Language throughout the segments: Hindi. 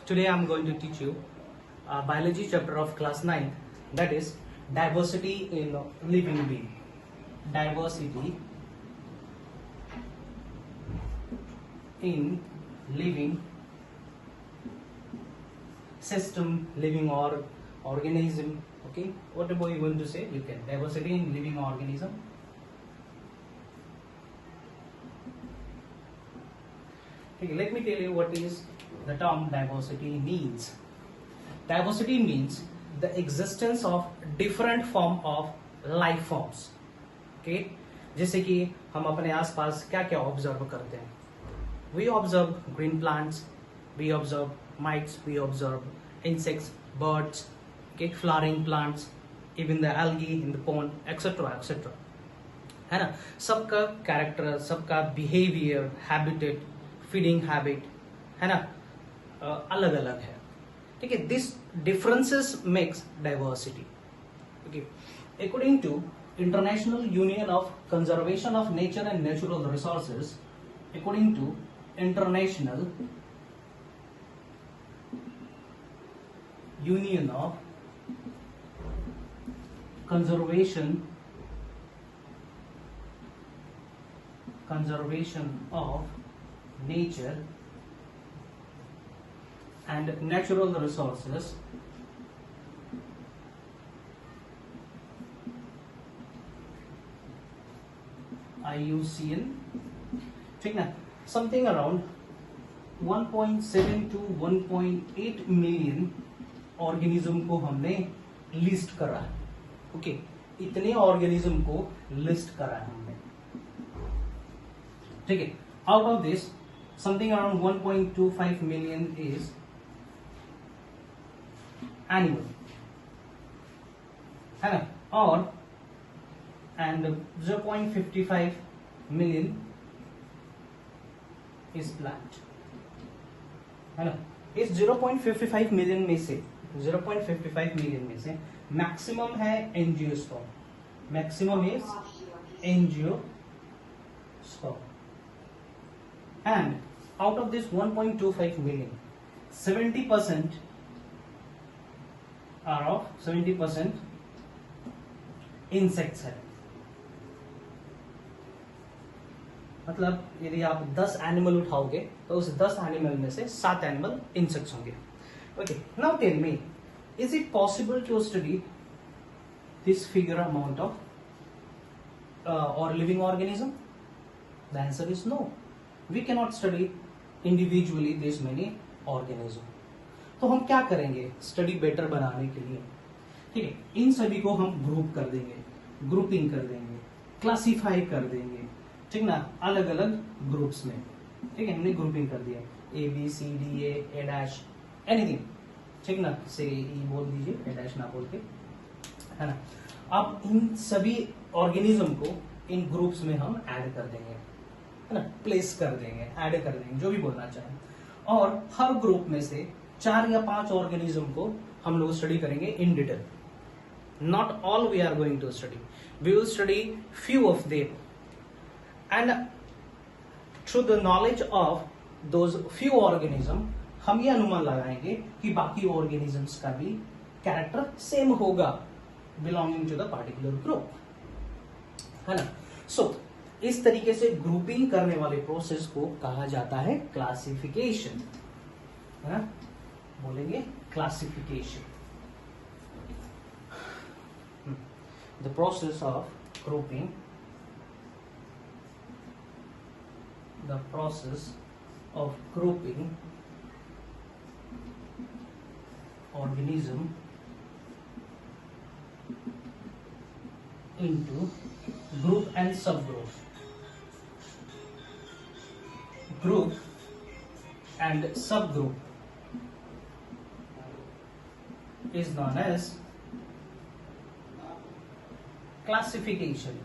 Today I'm going to teach you biology chapter of class 9, that is diversity in living being. Diversity in living system, living or organism. Okay, whatever you want to say, you can. Diversity in living organism. Okay, let me tell you what is the term diversity means. Diversity means the existence of different form of life forms. Okay, जैसे कि हम अपने आसपास क्या क्या ऑब्जर्व करते हैं. We observe green plants, we observe mites, we observe insects, birds, okay, flowering plants, even the algae in the pond, etc. etc. है ना. सबका कैरेक्टर, सबका बिहेवियर, हैबिटेट, फीडिंग हैबिट है ना, अलग अलग है. ठीक है. This differences makes diversity. Okay. According to International Union of Conservation of Nature and Natural Resources, according to International Union of conservation of nature and natural resources, IUCN, ठीक ना, something around 1.7 to 1.8 million organism को हमने लिस्ट करा है. ओके, इतने ऑर्गेनिज्म को लिस्ट करा है हमने. ठीक है. Out of this something around 1.25 million is animal, है ना, और एंड 0.55 मिलियन इज प्लांट, है ना. इस 0.55 मिलियन में से 0.55 मिलियन में से मैक्सिमम है angiosperm. Maximum is angiosperm. And out of this 1.25 million 70% are of 70% insects है. मतलब यदि आप 10 एनिमल उठाओगे तो उस 10 एनिमल में से 7 एनिमल इंसेक्ट्स होंगे. Okay, now tell me, is it possible to study this figure amount of or living organism? The answer is no. We cannot study individually this many organism. तो हम क्या करेंगे स्टडी बेटर बनाने के लिए? ठीक है, इन सभी को हम ग्रुप कर देंगे, ग्रुपिंग कर देंगे, क्लासिफाई कर देंगे. ठीक ना, अलग अलग ग्रुप्स में. ठीक है, हमने ग्रुपिंग कर दिया A B C D A dash anything. ठीक ना, से ई बोल दीजिए, ए डैश ना बोल के, है ना. अब इन सभी ऑर्गेनिज्म को इन ग्रुप्स में हम ऐड कर देंगे, है ना, प्लेस कर देंगे, ऐड कर देंगे, जो भी बोलना चाहें. और हर ग्रुप में से 4 या 5 ऑर्गेनिज्म को हम लोग स्टडी करेंगे in detail. Not all we are going to study, we will study few of them, and through the knowledge of those few organism हम ये अनुमान लगाएंगे कि बाकी ऑर्गेनिजम्स का भी कैरेक्टर सेम होगा belonging to the particular group, है ना. सो इस तरीके से ग्रुपिंग करने वाले प्रोसेस को कहा जाता है क्लासिफिकेशन, है ना. बोलेंगे classification. The process of grouping, the process of grouping organism into group and subgroup. Group and subgroup is known as classification.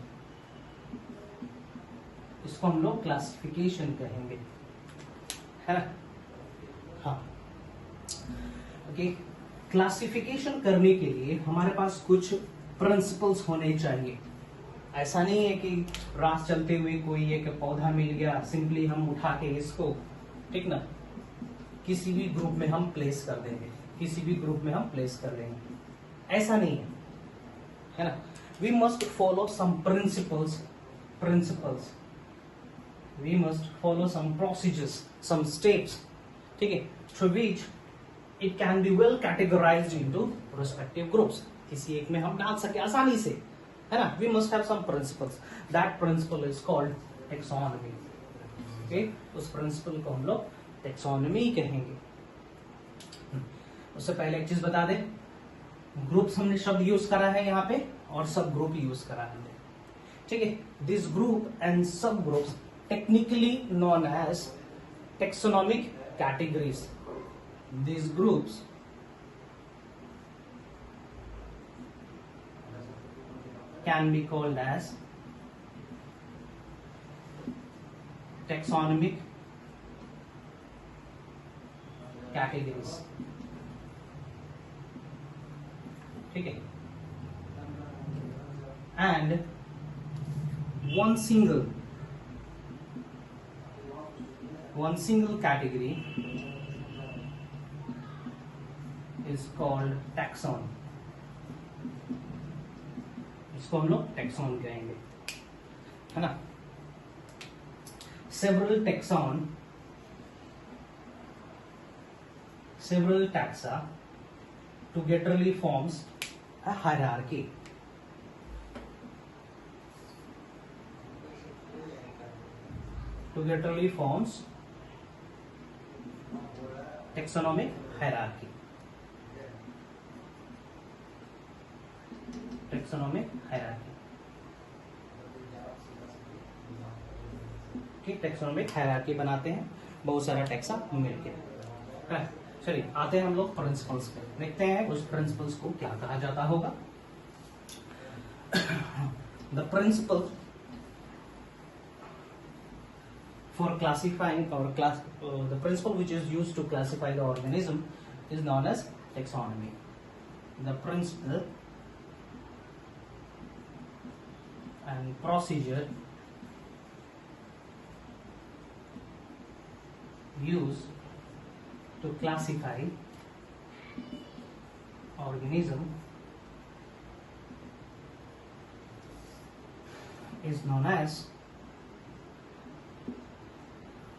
इसको हम लोग क्लासिफिकेशन कहेंगे, है ना. हाँ, ओके. क्लासिफिकेशन करने के लिए हमारे पास कुछ प्रिंसिपल्स होने चाहिए. ऐसा नहीं है कि रात चलते हुए कोई एक पौधा मिल गया, सिंपली हम उठा के इसको, ठीक ना, किसी भी ग्रुप में हम प्लेस कर देंगे, किसी भी ग्रुप में हम प्लेस कर देंगे, ऐसा नहीं है ना. We must follow some principles, we must follow some procedures, some steps, ठीक है, through which it can be well categorised into respective groups. किसी एक में हम डाल सके आसानी से, है ना. We must have some principles, that principle is called taxonomy. Okay, उस प्रिंसिपल को हम लोग टेक्सोनॉमी कहेंगे. उससे पहले एक चीज बता दें, ग्रुप्स हमने शब्द यूज करा है यहाँ पे और सब ग्रुप यूज करा है हमने, ठीक है. This group and sub groups technically known as taxonomic categories. These groups can be called as taxonomic categories. ठीक है. And one single category is called taxon. इसको हम लोग टैक्सॉन कहेंगे, है ना. Several taxa togetherly forms a hierarchy. Togetherly forms taxonomic hierarchy. Taxonomic hierarchy. ठीक, टेक्सोनॉमिक हायरार्की बनाते हैं बहुत सारा टैक्सा मिलके. चलिए आते हैं हम लोग प्रिंसिपल्स पे, देखते हैं उस प्रिंसिपल्स को क्या कहा जाता होगा. द प्रिंसिपल फॉर क्लासिफाइंग और the principle which is used to classify the organism is known as taxonomy. The principle and procedure used to classify organism is known as,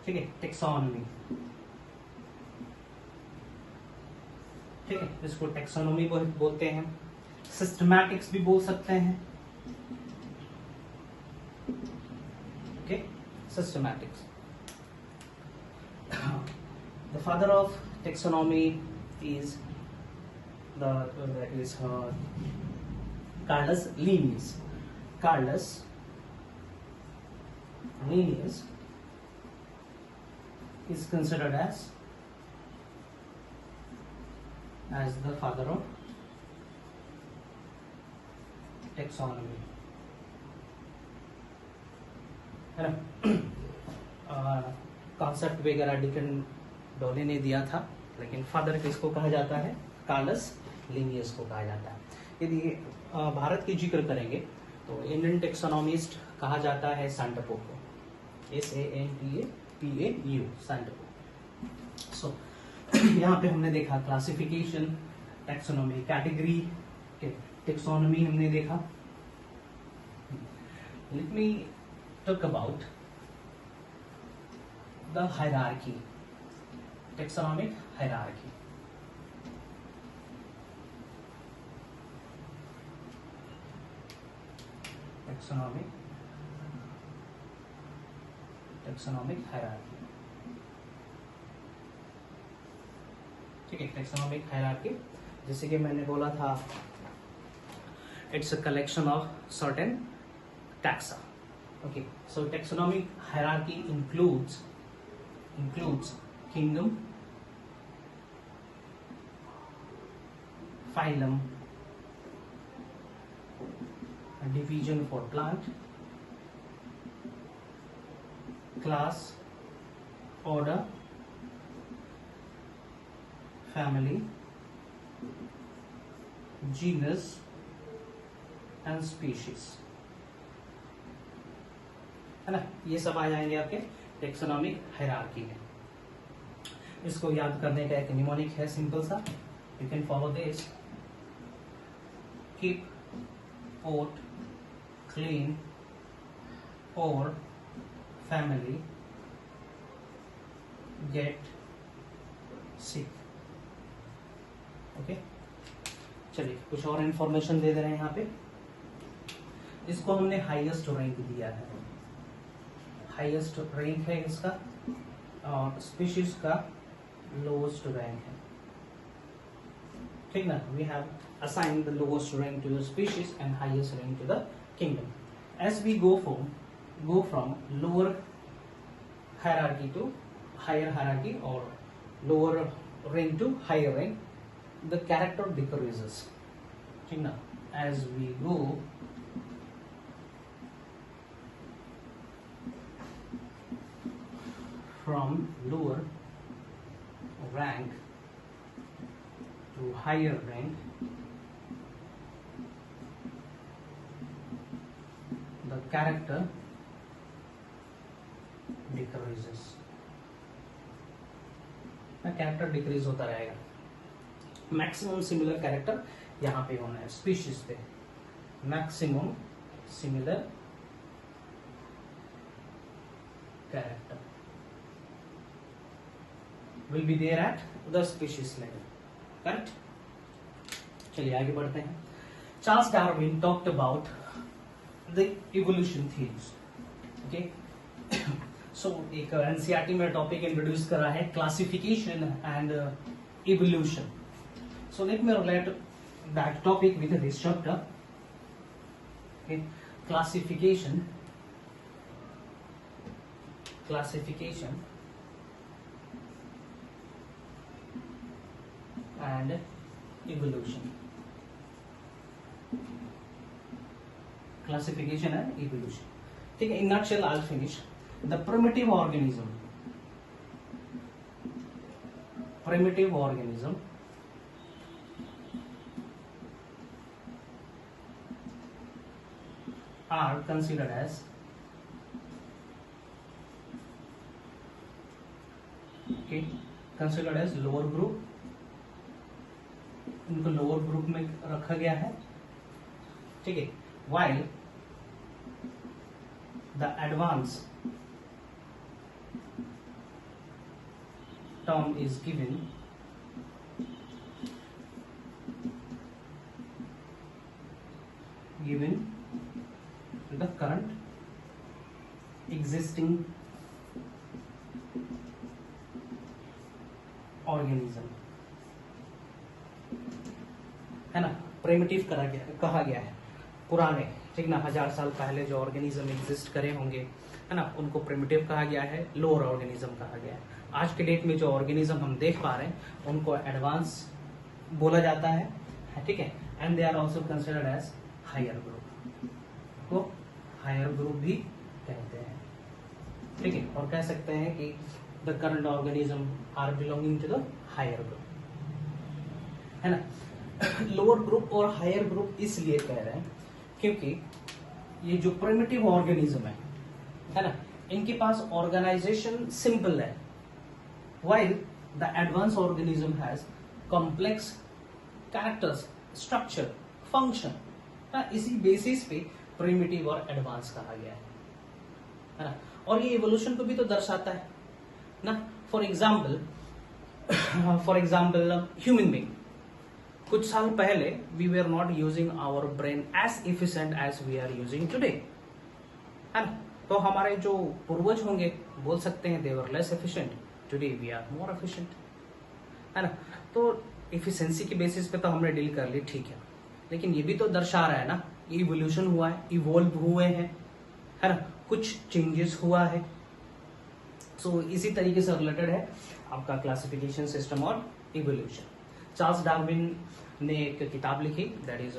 ठीक है, टेक्सोनॉमी. ठीक है, इसको टेक्सोनॉमी बोलते हैं. सिस्टमैटिक्स भी बोल सकते हैं. Systematics. The father of taxonomy is Carolus Linnaeus. Carolus Linnaeus is considered as the father of taxonomy. है ना. कॉन्सेप्ट वगैरह डिकन डोले ने दिया था, लेकिन फादर किसको कहा जाता है? कार्लस लिनियस को कहा जाता है. यदि भारत की जिक्र करेंगे तो इंडियन टेक्सोनॉमिस्ट कहा जाता है सैंटपो को, SANTAPAU, सैंटपो. सो यहाँ पे हमने देखा क्लासिफिकेशन, टेक्सोनॉमी, कैटेगरी, टेक्सोनॉमी हमने देखा. Let me talk about the hierarchy, taxonomic hierarchy. Taxonomic hierarchy. ठीक है, taxonomic hierarchy जैसे कि मैंने बोला था, it's a collection of certain taxa. Okay, so taxonomic hierarchy includes kingdom, phylum, a division for plant, class, order, family, genus and species. है ना, ये सब आ जाएंगे आपके टेक्सोनॉमिक हायरार्की में. इसको याद करने का एक निमोनिक है सिंपल सा, you can follow this, keep pot clean और फैमिली गेट सिक। ओके, चलिए कुछ और इंफॉर्मेशन दे दे रहे हैं यहाँ पे। इसको हमने हाईएस्ट रैंक दिया है, हाईएस्ट रैंक है इसका, और स्पीशीज का लोएस्ट रैंक है, ठीक ना। We have assigned the lowest rank to the species and highest rank to the kingdom. As we go from lower hierarchy to higher hierarchy or lower rank to higher rank, the character decreases, ठीक ना। As we go from lower rank to higher rank, the character decreases, character decrease होता रहेगा। मैक्सिमम सिमिलर कैरेक्टर यहाँ पे होना है स्पीशीज पे, maximum similar character will be there at the species level, correct? चलिए आगे बढ़ते हैं। Charles Darwin talked about the evolution theories, okay? So एक एनसीईआरटी में टॉपिक इंट्रोड्यूस करा है, classification and evolution. So let me relate that topic with this chapter, okay? Classification and evolution. Classification and evolution. ठीक है, in nutshell I'll finish. The primitive organism are considered as lower group. इनको लोअर ग्रुप में रखा गया है, ठीक है। while the advanced term is given to the current existing organism, है ना। प्रिमिटिव कहा गया है पुराने, ठीक ना, 1000 साल पहले जो ऑर्गेनिज्म एग्जिस्ट करे होंगे, है ना, उनको प्रिमिटिव कहा गया है, लोअर ऑर्गेनिज्म कहा गया है। आज के डेट में जो ऑर्गेनिज्म हम देख पा रहे हैं उनको एडवांस बोला जाता है, ठीक है। And they are also considered as higher group, को हायर ग्रुप भी कहते हैं, ठीक है। और कह सकते हैं कि the current organism are belonging to the higher group, है ना। लोअर ग्रुप और हायर ग्रुप इसलिए कह रहे हैं क्योंकि ये जो प्रिमिटिव ऑर्गेनिज्म है ना, इनके पास ऑर्गेनाइजेशन सिंपल है, while the advanced organism has complex characters, structure, function, ना, इसी बेसिस पे प्रिमिटिव और एडवांस कहा गया है ना। और ये इवोल्यूशन को भी तो दर्शाता है ना। फॉर एग्जाम्पल ह्यूमन बीइंग, कुछ साल पहले we were not using our brain as efficient as we are using today, है ना। तो हमारे जो पूर्वज होंगे बोल सकते हैं they were less efficient, today we are more efficient, है ना। तो एफिशिएंसी के बेसिस पे तो हमने डील कर ली, ठीक है, लेकिन ये भी तो दर्शा रहा है ना, इवोल्यूशन हुआ है, इवॉल्व हुए हैं, है ना, कुछ चेंजेस हुआ है। सो इसी तरीके से रिलेटेड है आपका क्लासिफिकेशन सिस्टम और इवोल्यूशन। चार्ल्स डार्विन ने एक किताब लिखी, that is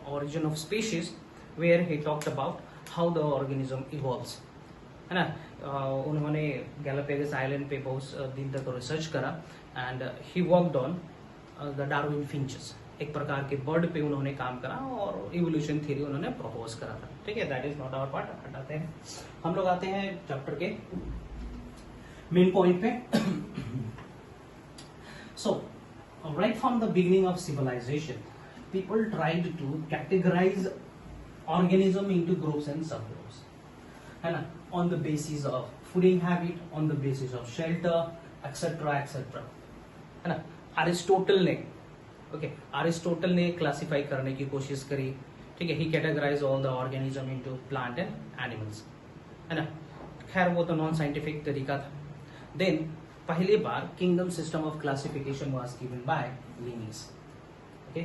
Origin of Species, where he talked about how the organism evolves, है ना। उन्होंने गैलापेगोस आइलैंड पे बहुत दिन तक रिसर्च करा and he worked on the Darwin finches, एक प्रकार के बर्ड पे उन्होंने काम करा और इवोल्यूशन थ्योरी उन्होंने प्रपोज करा था, ठीक है। That is not our part, हटाते हैं हम लोग, आते हैं चैप्टर के मेन पॉइंट पे। So right from the beginning of civilization, people tried to categorize organism into groups and subgroups, है ना, on the basis of fooding habit, on the basis of shelter, etc etc, है ना. अरिस्टोटल ने अरिस्टोटल ने क्लासिफाई करने की कोशिश करी, ठीक है. He categorise all the organism into plant and animals, है ना. खैर वो तो नॉन साइंटिफिक तरीका था. देन पहली बार kingdom system of classification was given by Linnaeus. Okay,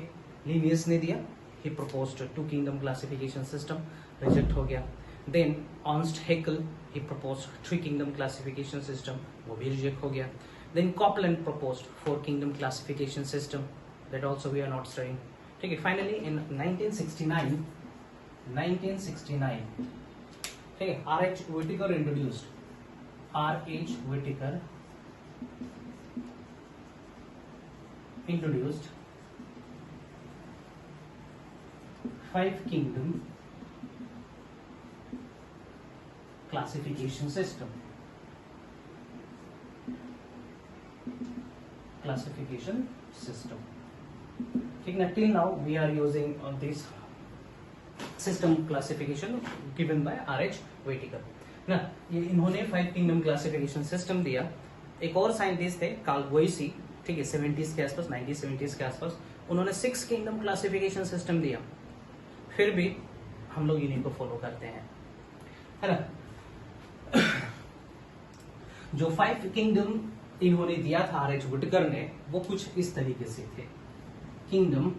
Linnaeus ने दिया. He proposed two kingdom classification system, reject हो गया. Then Ernst Haeckel, he proposed three kingdom classification system, वो भी रिजेक्ट हो गया. Then Copland proposed four kingdom classification system, that also we are not studying. Okay, finally in 1969, okay, R.H. Whittaker introduced. R.H. Whittaker introduced 5 kingdom classification system. ठीक है. Till now we are using this system classification given by R.H. Whittaker ना. ये इन्होंने 5 किंगडम क्लासिफिकेशन सिस्टम दिया. एक और साइंटिस्ट थे कार्ल वोइसी, ठीक है, 70s के आसपास, 1970s के आसपास, उन्होंने 6 किंगडम क्लासिफिकेशन सिस्टम दिया. फिर भी हम लोग इन्हीं को फॉलो करते हैं, है ना. जो 5 किंगडम इन्होंने दिया था आर.एच. विटेकर ने, वो कुछ इस तरीके से थे. Kingdom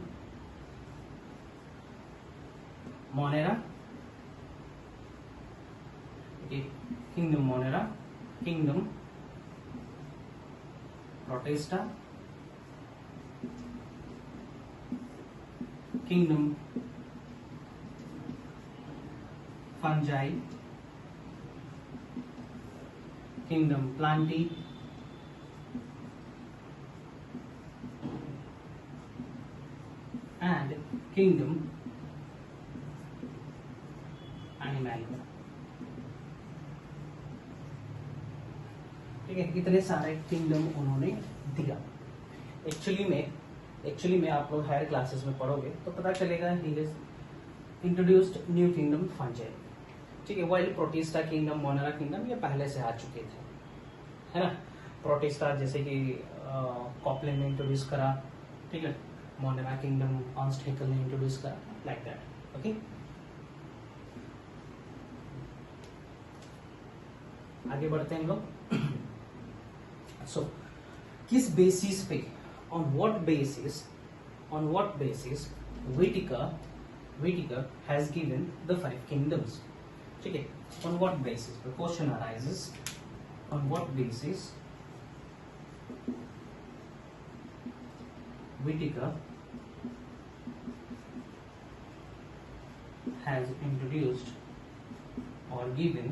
Monera, kingdom Monera, kingdom Protista, kingdom fungi, kingdom Plantae, and kingdom animalia. ठीक है, इतने सारे किंगडम उन्होंने दिया. एक्चुअली में आप लोग हायर क्लासेस में पढ़ोगे तो पता चलेगा he is introduced new kingdom fungi. ठीक है, while protista kingdom, Monera kingdom ये पहले से आ चुके थे, है ना. प्रोटिस्टा जैसे कि कॉपलैंड ने इंट्रोड्यूस करा, ठीक है. मोनेरा किंगडम अर्नस्ट हैकेल ने इंट्रोड्यूस करा, लाइक दैट. ओके, आगे बढ़ते हैं हम लोग. सो किस बेसिस पे, on what basis Whittaker has given the 5 kingdoms. ठीक है, on what basis? The question arises, on what basis Whittaker has introduced or given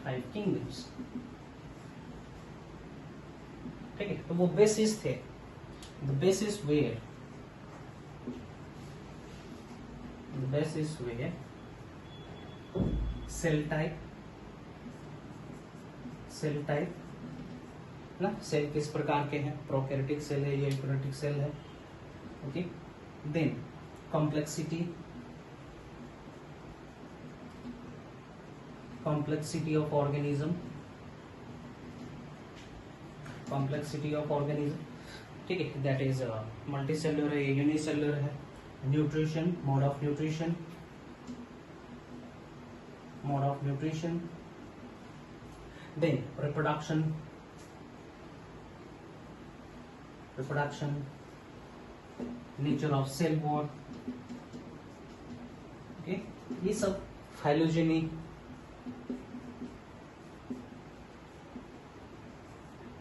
5 kingdoms. ठीक है, तो वो बेसिस थे. The basis where cell type ना, सेल किस प्रकार के हैं, प्रोकैरियोटिक सेल है या यूकैरियोटिक सेल है. Okay, then complexity of organism, ठीक है, दैट इज मल्टीसेलुलर है, यूनिसेलुलर है. Nutrition, mode of nutrition, then reproduction, nature of cell wall. Okay, ये सब फाइलोजेनी,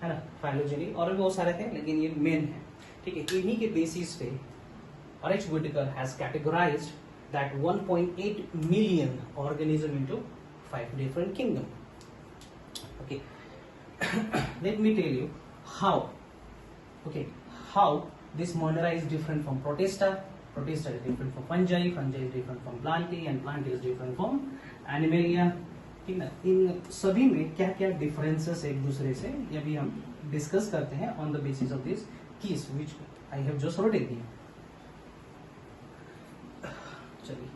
है ना, फाइलोजेनी और भी बहुत सारे थे, लेकिन ये मेन है. ठीक है, इन्हीं के बेसिस पे R.H. Whittaker has categorized that 1.8 million organism into 5 different kingdoms. Okay, let me tell you how. Okay, how this Monera is different from Protista. Protista is different from fungi. Fungi is different from Plantae, and Plantae is different from Animalia. ठीक ना, इन सभी में क्या क्या डिफरेंसेस एक दूसरे से ये भी हम डिस्कस करते हैं on the basis of this keys which I have just wrote दिया। चलिए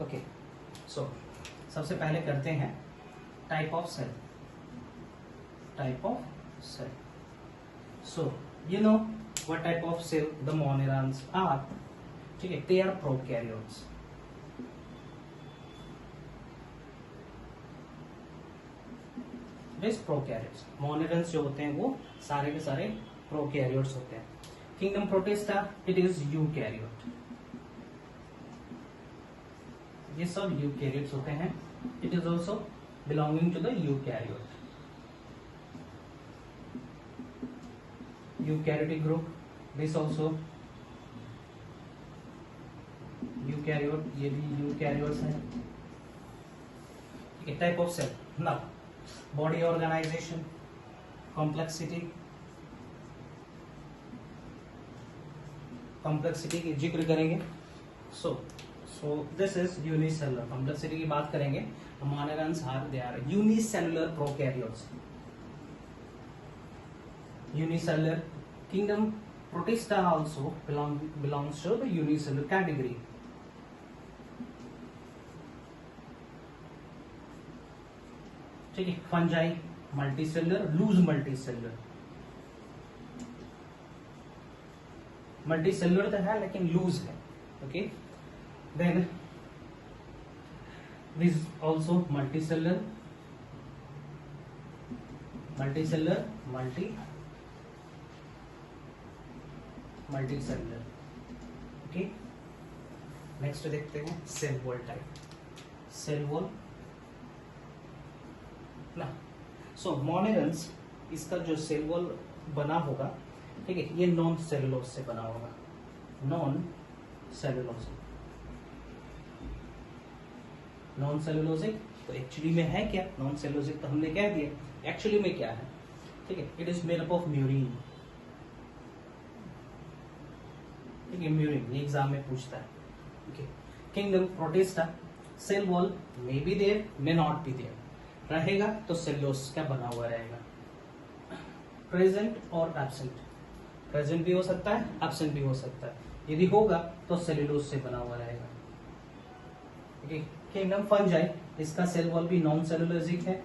ओके, सो सबसे पहले करते हैं type of cell. Type of cell, so you know what type of cell the moneyrons are, ठीक है, they are prokaryotes। This prokaryotes, moneyrons जो होते हैं वो सारे के सारे prokaryotes होते हैं। Kingdom Protista, it is eukaryote, ये सब eukaryotes होते हैं। It is also belonging to the eukaryote। Eukaryotic group, this also eukaryote, ये भी eukaryotes है। ठीक है, type of cell. Now body organisation, complexity की जिक्र करेंगे। So this is unicellular. Complexity की बात करेंगे, moneyrons are they are unicellular prokaryotes। Unicellular kingdom Protista also belongs to the unicellular category। ठीक है, fungi multicellular, loose multicellular. Multicellular तो है लेकिन लूज है। Okay, then this also multicellular, multicellular. Okay, next देखते हैं cell wall type. Cell wall ना, सो मोनेरन्स, इसका जो सेल वॉल बना होगा, ठीक है, ये नॉन सेलुलोज से बना होगा। नॉन सेलुलोजिक तो एक्चुअली में है क्या? नॉन सेलुलोजिक तो हमने कह दिया, एक्चुअली में क्या है? ठीक है, it is made up of murein. ठीक है, म्यूरिन, ये एग्जाम में पूछता है। Okay, kingdom Protista, cell wall may be there, may not be there. रहेगा तो सेलुलोज का बना हुआ रहेगा। प्रेजेंट और एब्सेंट, प्रेजेंट भी हो सकता है, एब्सेंट भी हो सकता है। यदि होगा तो सेलुलोज से बना हुआ रहेगा। ओके, किंगडम फंजाई, इसका सेल वॉल भी नॉन सेलुलोजिक है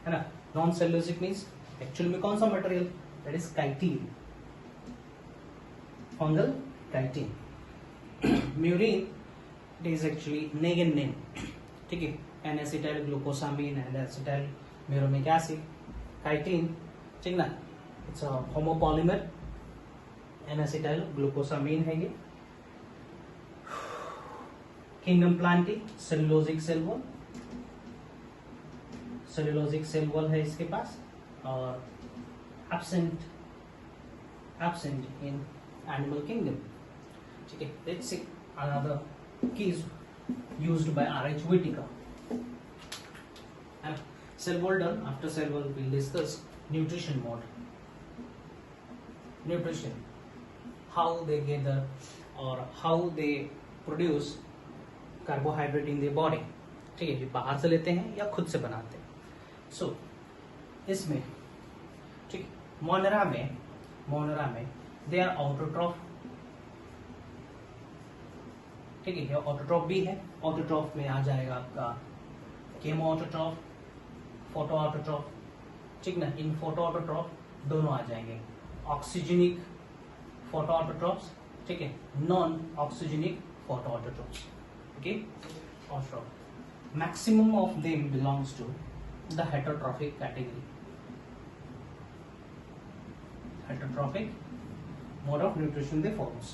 ना। नॉन सेलुलोजिक मीन्स एक्चुअल में कौन सा material? That is chitin, fungal chitin. Murein, it is actually Negan name। ठीक है, N-acetyl glucosamine and acetyl muronic acid, chitin, ठीक ना, it's a homopolymer, N-acetyl glucosamine है ये। Kingdom Plantae, cellulosic cell wall है इसके पास, और absent in animal kingdom। ठीक है, let's see another keys used by R.H. Whittaker। And cell wall done. After cell wall, we'll discuss nutrition mode। Nutrition, how they gather or how they produce carbohydrate in their body। ठीक है, ये बाहर से लेते हैं या खुद से बनाते हैं। सो इसमें ठीक, मोनेरा में दे आर ऑटोट्रॉफ। ठीक है, ये ऑटोट्रॉफ भी है। ऑटोट्रॉफ में आ जाएगा आपका केमो ऑटोट्रॉफ, फोटो ऑटोट्रॉफ। ठीक ना, इन फोटो ऑटोट्रॉफ दोनों आ जाएंगे, ऑक्सीजनिक फोटो ऑटोट्रॉफ्स, ठीक है, non oxygenic photoautotrophs. Okay, autotroph maximum of them belongs to the heterotrophic category. Heterotrophic mode of nutrition they follows।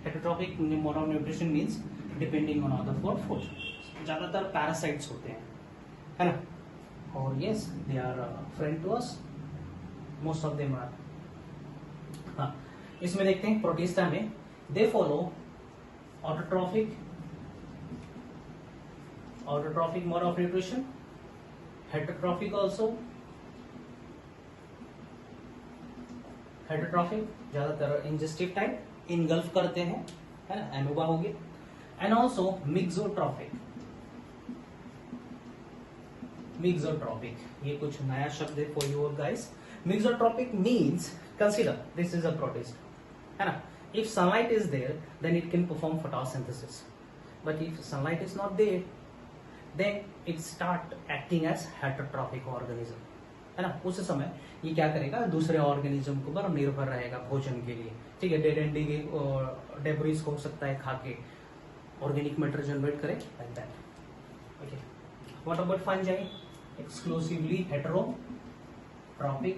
Heterotrophic mode of nutrition means depending on other food। ज्यादातर पैरासाइट्स होते हैं, है ना, और yes they are friend to us, most of them are. हाँ, इसमें देखते हैं प्रोटिस्टा में they follow autotrophic mode of nutrition, heterotrophic also, heterotrophic ज्यादातर इंजेस्टिव टाइप, इनगल्फ करते हैं, है ना, एमोबा हो गया. And also mixotrophic. मिक्सोट्रॉपिक, ये कुछ नया शब्द है for you guys. Mixotrophic means, consider this is a protist, है ना. If sunlight is there, then it can perform photosynthesis. But if sunlight is not there, then it start acting as heterotrophic organism, है ना. उस समय ये क्या करेगा, दूसरे ऑर्गेनिज्म के ऊपर निर्भर रहेगा भोजन के लिए, ठीक है. डेड एंडी के डेब्रिस को हो सकता है खा के ऑर्गेनिक मैटर जनरेट करे, like that. Okay, what about fungi? Exclusively heterotrophic,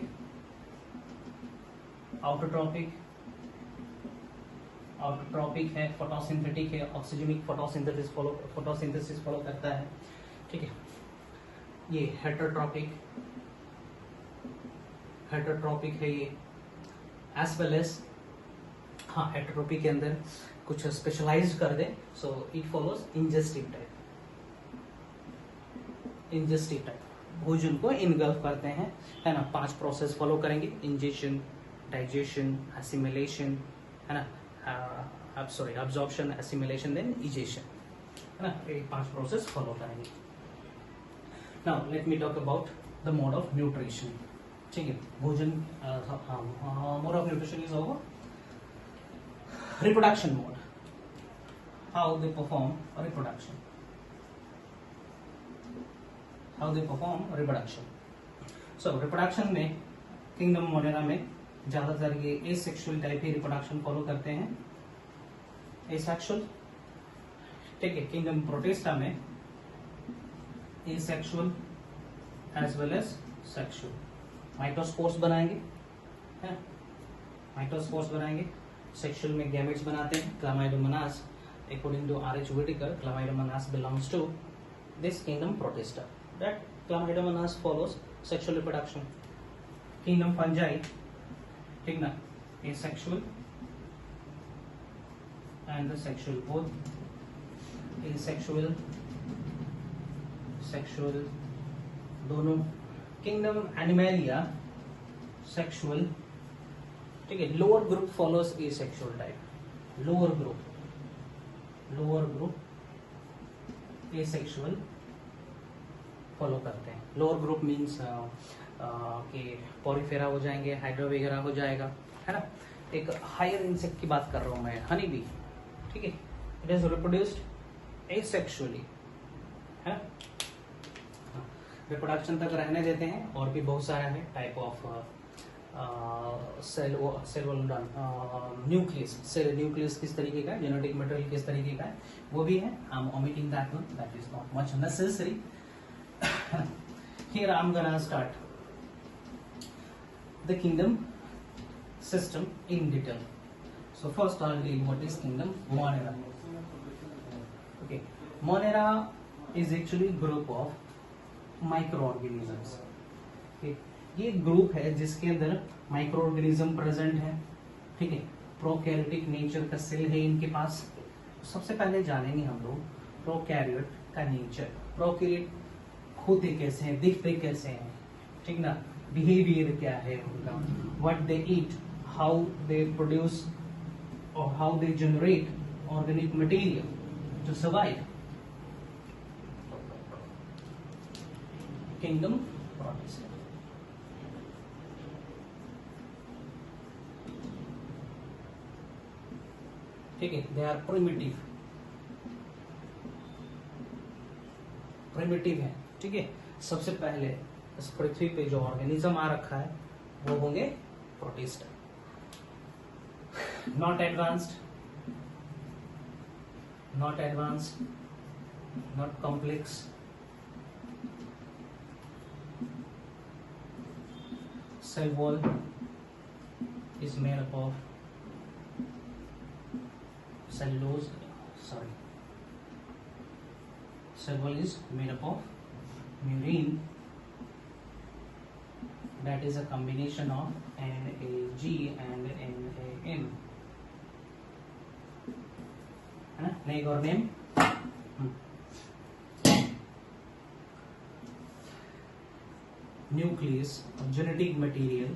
autotrophic. Autotrophic है, फोटोसिंथेटिक है, ऑक्सीजनिक फोटोसिंथेसिस फॉलो करता है, ठीक है. ये हेटेरोट्रॉपिक है ये, एज वेल एज, हाँ, हेटेरोट्रॉपिक के अंदर कुछ स्पेशलाइज्ड कर दे, so it follows ingestive type. Ingestive type भोजन को इनगल्फ करते हैं, है ना. 5 प्रोसेस फॉलो करेंगे, इंजेशन, डाइजेशन, एसिमिलेशन, है ना, absorption, assimilation, then egestion, है ना. ये 5 प्रोसेस फॉलो करेंगे. Now let me talk about the mode of nutrition, ठीक है. भोजन, mode of nutrition is over. Reproduction mode, how they perform reproduction. So reproduction में किंगडम मोनेरा में ज्यादातर ये एसेक्सुअल टाइप ही रिप्रोडक्शन फॉलो करते हैं. एसेक्सुअल, ठीक है. किंगडम प्रोटिस्टा में asexual as well as sexual. Mitospores बनाएंगे, है, माइटोस्पोर्स बनाएंगे. सेक्सुअल में गैमेट्स बनाते हैं, Chlamydomonas. According to RH. Whittaker, Chlamydomonas belongs to this kingdom Protista. That Chlamydomonas follows sexual reproduction. Kingdom fungi, ठीक ना, asexual and the sexual, both asexual, sexual दोनों. किंगडम एनिमेलिया सेक्सुअल, ठीक है. Lower group follows asexual type. Lower group asexual follow करते हैं. लोअर ग्रुप मीन्स कि पॉरीफेरा हो जाएंगे, हाइड्रा वगैरह हो जाएगा, है ना. एक हायर इंसेक्ट की बात कर रहा हूं मैं, हनी बी, ठीक है. इट इज रिप्रोड्यूस्ड एसेक्सुअली, है ना. रिप्रोडक्शन तक रहने देते हैं. और भी बहुत सारा है type of cell nucleus. Cell nucleus किस तरीके का है, जेनेटिक मटेरियल किस तरीके का है, वो भी है. I am omitting that one, that is not much necessary. Here I am gonna start the kingdom system in detail. So first I'll tell you what is kingdom Monera. Okay, Monera is actually group of microorganisms. Okay, ये ग्रुप है जिसके अंदर माइक्रोऑर्गेनिज्म प्रेजेंट है, ठीक है. प्रोकैरियोटिक नेचर का सेल है इनके पास. सबसे पहले जानेंगे हम लोग प्रोकैरियोट का नेचर. प्रोकैरियोट होते कैसे हैं, दिखते कैसे हैं, ठीक ना. बिहेवियर क्या है उनका, what they eat, how they produce और how they generate organic material to survive. Kingdom Protista, ठीक है. दे आर प्रिमिटिव है, ठीक है. सबसे पहले इस पृथ्वी पे जो ऑर्गेनिज्म आ रखा है वो होंगे Protista. Not advanced, not complex. Cell wall is made up of cellulose. Cell wall is made up of murine, that is a combination of NAG and NAN. है ना, नेग और नेम. न्यूक्लियस, जेनेटिक मटेरियल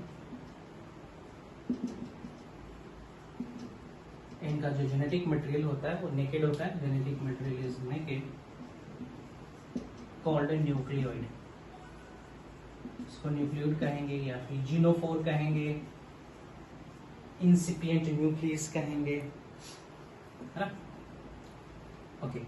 इनका जो जेनेटिक मटेरियल होता है वो नेकेड होता है, genetic material is naked, called nucleoid. इसको न्यूक्लियोइड कहेंगे या फिर जीनोफोर कहेंगे, इंसिपिएंट न्यूक्लियस कहेंगे, है ना। ओके,